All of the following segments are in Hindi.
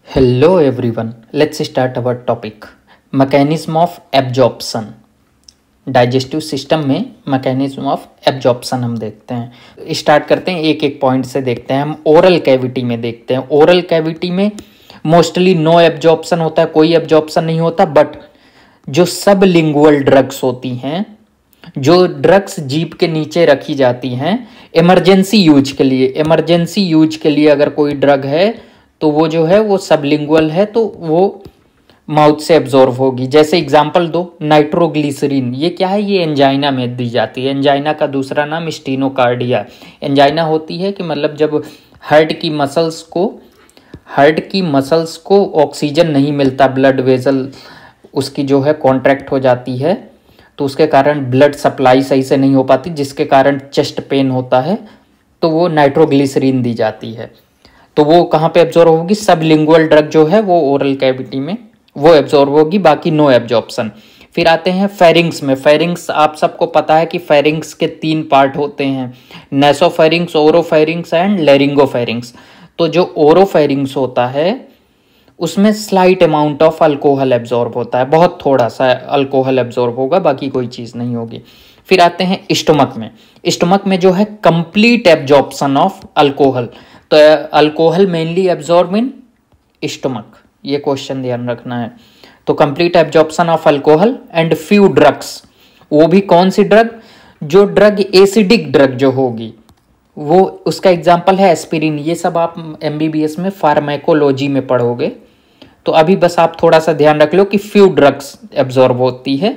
Hello everyone, let's start our topic. Mechanism of absorption. Digestive system में मैकेनिज्म ऑफ एब्जॉर्प्शन हम देखते हैं। स्टार्ट करते हैं, एक एक पॉइंट से देखते हैं। हम ओरल कैविटी में देखते हैं। ओरल कैविटी में मोस्टली नो एब्जॉर्प्शन होता है, कोई एब्जॉर्प्शन नहीं होता। बट जो सब लिंगुअल ड्रग्स होती हैं, जो ड्रग्स जीभ के नीचे रखी जाती हैं इमरजेंसी यूज के लिए अगर कोई ड्रग है तो वो जो है वो सबलिंगुअल है, तो वो माउथ से एब्जॉर्व होगी। जैसे एग्जांपल दो, नाइट्रोग्लिसरीन। ये क्या है? ये एंजाइना में दी जाती है। एंजाइना का दूसरा नाम स्टेनोकार्डिया। एंजाइना होती है कि मतलब जब हार्ट की मसल्स को ऑक्सीजन नहीं मिलता, ब्लड वेजल उसकी जो है कॉन्ट्रैक्ट हो जाती है, तो उसके कारण ब्लड सप्लाई सही से नहीं हो पाती, जिसके कारण चेस्ट पेन होता है, तो वो नाइट्रोग्लिसरीन दी जाती है। तो वो कहाँ पे एब्जॉर्व होगी? सब लिंगुअल ड्रग जो है वो ओरल कैविटी में वो एब्जॉर्व होगी, बाकी नो एब्जॉर्प्शन। फिर आते हैं फेरिंग्स में। फेरिंग्स आप सबको पता है कि फेरिंग्स के 3 पार्ट होते हैं, नेसोफेरिंग्स, ओरोफेरिंग्स एंड लेरिंगोफेरिंग्स। तो जो ओरोफेरिंग्स होता है उसमें slight amount of alcohol absorb होता है, बहुत थोड़ा सा अल्कोहल एब्जॉर्ब होगा, बाकी कोई चीज़ नहीं होगी। फिर आते हैं स्टमक में। स्टमक में जो है कंप्लीट एब्जॉर्प्शन ऑफ अल्कोहल। तो alcohol mainly absorb in stomach, ये क्वेश्चन ध्यान रखना है। तो complete absorption of alcohol and few drugs. वो भी कौन सी ड्रग? जो ड्रग एसिडिक ड्रग जो होगी वो, उसका एग्जांपल है एस्पिरिन। ये सब आप एमबीबीएस में फार्माकोलॉजी में पढ़ोगे, तो अभी बस आप थोड़ा सा ध्यान रख लो कि फ्यू ड्रग्स एब्जॉर्ब होती है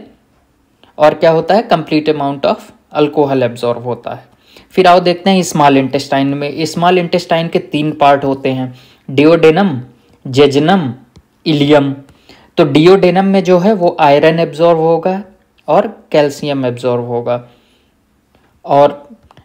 और क्या होता है, complete amount of alcohol absorb होता है। फिर आओ देखते हैं स्मॉल इंटेस्टाइन में। स्मॉल इंटेस्टाइन के 3 पार्ट होते हैं, डिओडेनम, जेजनम, इलियम। तो डिओडेनम में जो है वो आयरन एब्जॉर्ब होगा और कैल्शियम एब्जॉर्ब होगा, और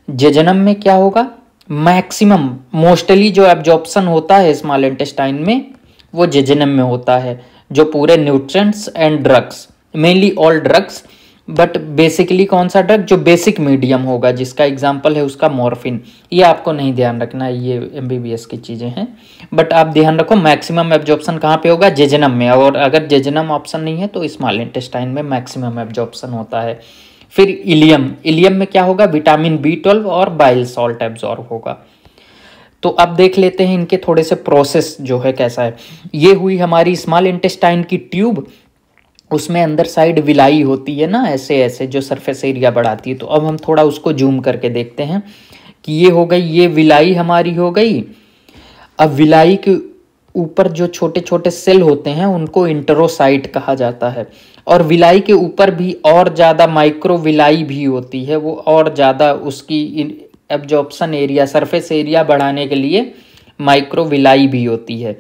जेजनम में क्या होगा? मैक्सिमम मोस्टली जो एब्जॉर्प्शन होता है स्मॉल इंटेस्टाइन में वो जेजनम में होता है, जो पूरे nutrients and drugs, mainly all drugs, but basically कौन सा ड्रग? जो बेसिक मीडियम होगा, जिसका एग्जांपल है उसका मॉर्फिन। ये आपको नहीं ध्यान रखना है, ये एमबीबीएस की चीज़ें हैं, बट आप ध्यान रखो मैक्सिमम एब्जॉर्प्शन कहाँ पे होगा? जेजनम में। और अगर जेजनम ऑप्शन नहीं है तो स्मॉल इंटेस्टाइन में मैक्सिमम एब्जॉर्प्शन होता है। फिर इलियम। इलियम में क्या होगा? विटामिन B12 और बाइल सॉल्ट एब्जॉर्ब होगा। तो अब देख लेते हैं इनके थोड़े से प्रोसेस जो है कैसा है। ये हुई हमारी स्मॉल इंटेस्टाइन की ट्यूब, उसमें अंदर साइड विलाई होती है ना, ऐसे ऐसे जो सरफेस एरिया बढ़ाती है। तो अब हम थोड़ा उसको जूम करके देखते हैं कि ये हो गई, ये विलाई हमारी हो गई। अब विलाई के ऊपर जो छोटे छोटे सेल होते हैं उनको इंटरोसाइट कहा जाता है, और विलाई के ऊपर भी और ज़्यादा माइक्रो विलाई भी होती है, वो और ज़्यादा उसकी एब्जॉर्प्शन एरिया, सरफेस एरिया बढ़ाने के लिए माइक्रो विलाई भी होती है।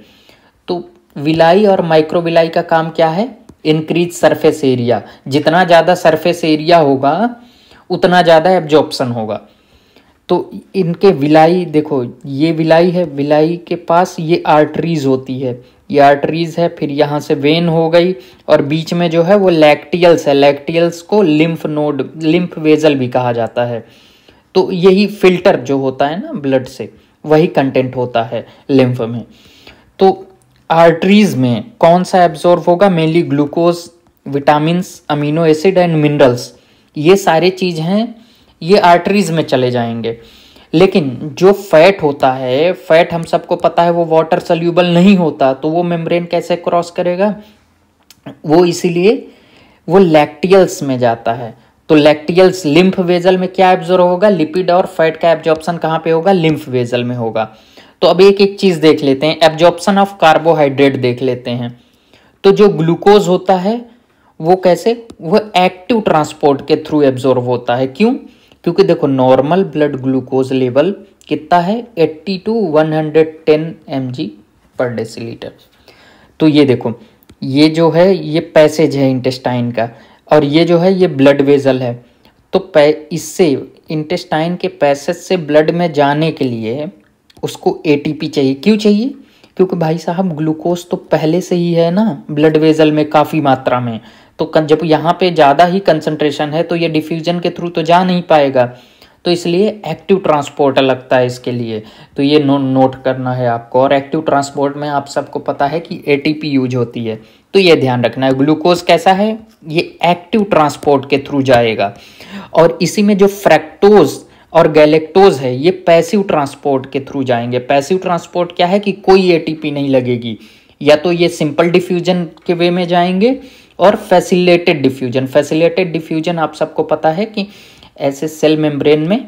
तो विलाई और माइक्रो विलाई का काम क्या है? Increase surface area. जितना ज़्यादा सरफेस एरिया होगा उतना ज़्यादा एब्जॉर्प्शन होगा। तो इनके विलाई देखो, ये विलाई है, विलाई के पास ये आर्टरीज होती है, ये आर्टरीज है, फिर यहाँ से वेन हो गई, और बीच में जो है वो लैक्टियल्स है। लैक्टियल्स को लिम्फ नोड, लिम्फ वेजल भी कहा जाता है। तो यही फिल्टर जो होता है ना ब्लड से, वही कंटेंट होता है लिम्फ में। तो आर्टरीज में कौन सा एब्जॉर्ब होगा? Mainly glucose, vitamins, amino acid and minerals. ये सारे चीज़ हैं, ये आर्टरीज में चले जाएंगे। लेकिन जो फैट होता है, फैट हम सबको पता है वो वाटर सल्यूबल नहीं होता, तो वो मेम्ब्रेन कैसे क्रॉस करेगा? वो इसीलिए वो लैक्टियल्स में जाता है। तो लैक्टियल्स, लिम्फ वेजल में क्या एब्जॉर्ब होगा? लिपिड और फैट का एब्जॉर्प्शन कहाँ पे होगा? लिम्फ वेजल में होगा। तो अब एक एक चीज़ देख लेते हैं। एब्जॉर्प्शन ऑफ कार्बोहाइड्रेट देख लेते हैं। तो जो ग्लूकोज होता है वो कैसे? वो एक्टिव ट्रांसपोर्ट के थ्रू एब्जॉर्ब होता है। क्यों? क्योंकि देखो नॉर्मल ब्लड ग्लूकोज लेवल कितना है? 80 to 110 mg पर डेसीलीटर। तो ये देखो, ये जो है ये पैसेज है इंटेस्टाइन का, और ये जो है ये ब्लड वेजल है। तो इससे इंटेस्टाइन के पैसेज से ब्लड में जाने के लिए उसको ATP चाहिए। क्यों चाहिए? क्योंकि भाई साहब ग्लूकोज तो पहले से ही है ना ब्लड वेजल में काफ़ी मात्रा में, तो जब यहाँ पे ज़्यादा ही कंसंट्रेशन है तो ये डिफ्यूजन के थ्रू तो जा नहीं पाएगा। तो इसलिए एक्टिव ट्रांसपोर्ट लगता है इसके लिए। तो ये नोट करना है आपको। और एक्टिव ट्रांसपोर्ट में आप सबको पता है कि एटीपी यूज होती है, तो ये ध्यान रखना है। ग्लूकोज कैसा है, ये एक्टिव ट्रांसपोर्ट के थ्रू जाएगा। और इसी में जो फ्रैक्टोज और गैलेक्टोज है ये पैसिव ट्रांसपोर्ट के थ्रू जाएंगे। पैसिव ट्रांसपोर्ट क्या है कि कोई एटीपी नहीं लगेगी, या तो ये सिंपल डिफ्यूजन के वे में जाएंगे और फैसिलिटेटेड डिफ्यूजन। फैसिलिटेटेड डिफ्यूजन आप सबको पता है कि ऐसे सेल मेम्ब्रेन में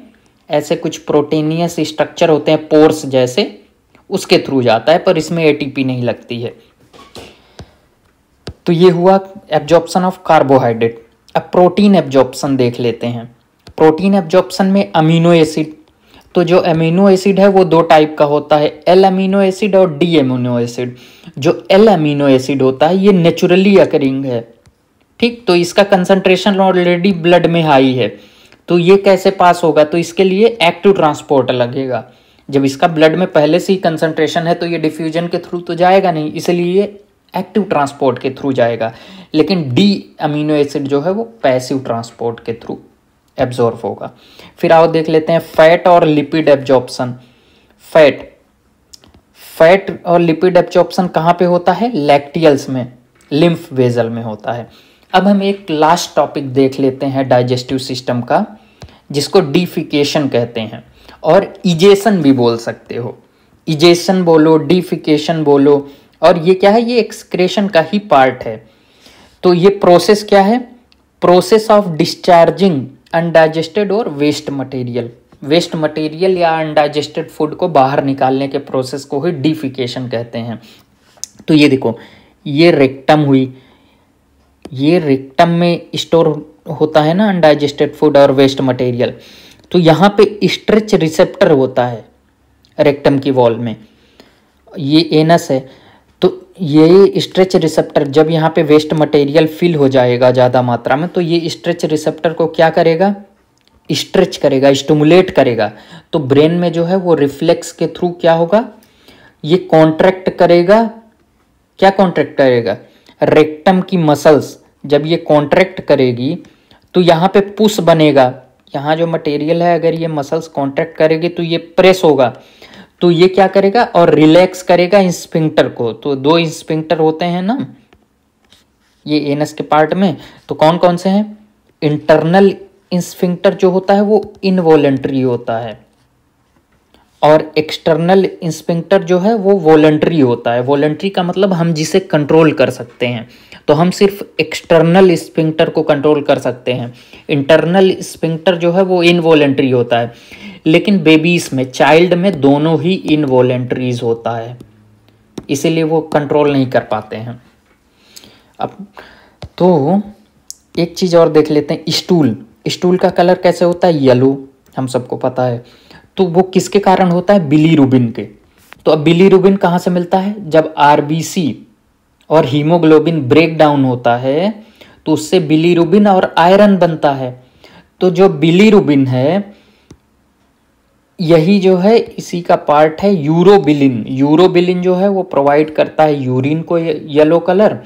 ऐसे कुछ प्रोटीनियस स्ट्रक्चर होते हैं पोर्स जैसे, उसके थ्रू जाता है, पर इसमें एटीपी नहीं लगती है। तो ये हुआ एब्जॉर्प्शन ऑफ कार्बोहाइड्रेट। अब प्रोटीन एब्जॉर्प्शन देख लेते हैं। प्रोटीन एब्जॉर्प्शन में अमीनो एसिड, तो जो अमीनो एसिड है वो दो टाइप का होता है, एल अमीनो एसिड और डी अमीनो एसिड। जो एल अमीनो एसिड होता है ये नेचुरली अकरिंग है, ठीक। तो इसका कंसंट्रेशन ऑलरेडी ब्लड में हाई है, तो ये कैसे पास होगा, तो इसके लिए एक्टिव ट्रांसपोर्ट लगेगा। जब इसका ब्लड में पहले से ही कंसंट्रेशन है तो ये डिफ्यूजन के थ्रू तो जाएगा नहीं, इसलिए एक्टिव ट्रांसपोर्ट के थ्रू जाएगा। लेकिन डी अमीनो एसिड जो है वो पैसिव ट्रांसपोर्ट के थ्रू एब्जॉर्ब होगा। फिर आओ देख लेते हैं फैट और लिपिड एब्जॉर्प्शन। फैट और लिपिड एब्जॉर्प्शन कहाँ पे होता है, लैक्टियल्स में, लिम्फ वेजल में होता है। अब हम एक लास्ट टॉपिक देख लेते हैं डाइजेस्टिव सिस्टम का, जिसको डीफिकेशन कहते हैं और इजेशन भी बोल सकते हो। इजेशन बोलो, डीफिकेशन बोलो, और ये क्या है, ये एक्सक्रेशन का ही पार्ट है। तो ये प्रोसेस क्या है, प्रोसेस ऑफ डिस्चार्जिंग अनडाइजेस्टेड और वेस्ट मटेरियल या अनडाइजेस्टेड फूड को बाहर निकालने के प्रोसेस को ही डीफिकेशन कहते हैं। तो ये देखो, ये रेक्टम हुई, ये रेक्टम में स्टोर होता है ना अनडाइजेस्टेड फूड और वेस्ट मटेरियल। तो यहाँ पे स्ट्रेच रिसेप्टर होता है रेक्टम की वॉल में, ये एनस है। तो ये स्ट्रेच रिसेप्टर जब यहाँ पे वेस्ट मटेरियल फिल हो जाएगा ज़्यादा मात्रा में, तो ये स्ट्रेच रिसेप्टर को क्या करेगा, स्ट्रेच करेगा, स्टिमुलेट करेगा। तो ब्रेन में जो है वो रिफ्लेक्स के थ्रू क्या होगा, ये कॉन्ट्रैक्ट करेगा। क्या कॉन्ट्रैक्ट करेगा, रेक्टम की मसल्स जब ये कॉन्ट्रैक्ट करेगी तो यहाँ पे पुश बनेगा। यहाँ जो मटेरियल है अगर ये मसल्स कॉन्ट्रैक्ट करेगी तो ये प्रेस होगा, तो ये क्या करेगा और रिलैक्स करेगा स्फिंक्टर को। तो दो स्फिंक्टर होते हैं ना ये एनस के पार्ट में, तो कौन कौन से हैं, इंटरनल स्फिंक्टर जो होता है वो इनवॉलेंट्री होता है, और एक्सटर्नल स्फिंक्टर जो है वो वॉलंटरी होता है। वॉलंटरी का मतलब हम जिसे कंट्रोल कर सकते हैं, तो हम सिर्फ एक्सटर्नल स्फिंक्टर को कंट्रोल कर सकते हैं। इंटरनल स्फिंक्टर जो है वो इनवॉलंटरी होता है। लेकिन बेबीज में, चाइल्ड में दोनों ही इनवॉलंटरीज होता है, इसीलिए वो कंट्रोल नहीं कर पाते हैं। अब तो एक चीज़ और देख लेते हैं, स्टूल का कलर कैसे होता है, येलो, हम सबको पता है। तो वो किसके कारण होता है, बिलीरुबिन के। तो अब बिलीरुबिन कहाँ से मिलता है, जब आरबीसी और हीमोग्लोबिन ब्रेक डाउन होता है तो उससे बिलीरुबिन और आयरन बनता है। तो जो बिलीरुबिन है यही जो है इसी का पार्ट है यूरोबिलिन जो है वो प्रोवाइड करता है यूरिन को येलो कलर,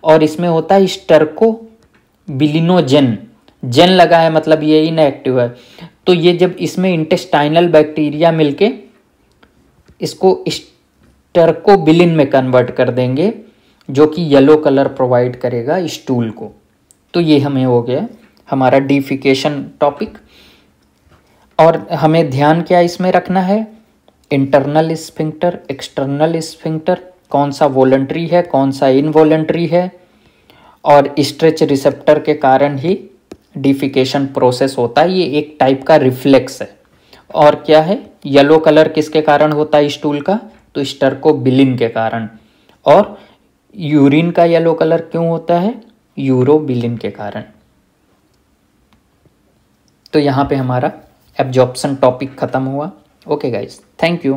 और इसमें होता है स्टर्कोबिलिनोजेन। जेन लगा है मतलब ये इनएक्टिव है। तो ये जब इसमें इंटेस्टाइनल बैक्टीरिया मिलके इसको स्टर्कोबिलिन में कन्वर्ट कर देंगे, जो कि येलो कलर प्रोवाइड करेगा स्टूल को। तो ये हमें हो गया हमारा डीफिकेशन टॉपिक। और हमें ध्यान क्या इसमें रखना है, इंटरनल स्फिंक्टर, एक्सटर्नल स्फिंक्टर, कौन सा वॉलंटरी है कौन सा इनवॉलंटरी है, और स्ट्रेच रिसेप्टर के कारण ही डिफिकेशन प्रोसेस होता है। ये एक टाइप का रिफ्लेक्स है। और क्या है, येलो कलर किसके कारण होता है स्टूल का, तो स्टर्कोबिलिन के कारण। और यूरिन का येलो कलर क्यों होता है, यूरोबिलिन के कारण। तो यहाँ पे हमारा एब्जॉर्प्शन टॉपिक खत्म हुआ। Okay guys, thank you.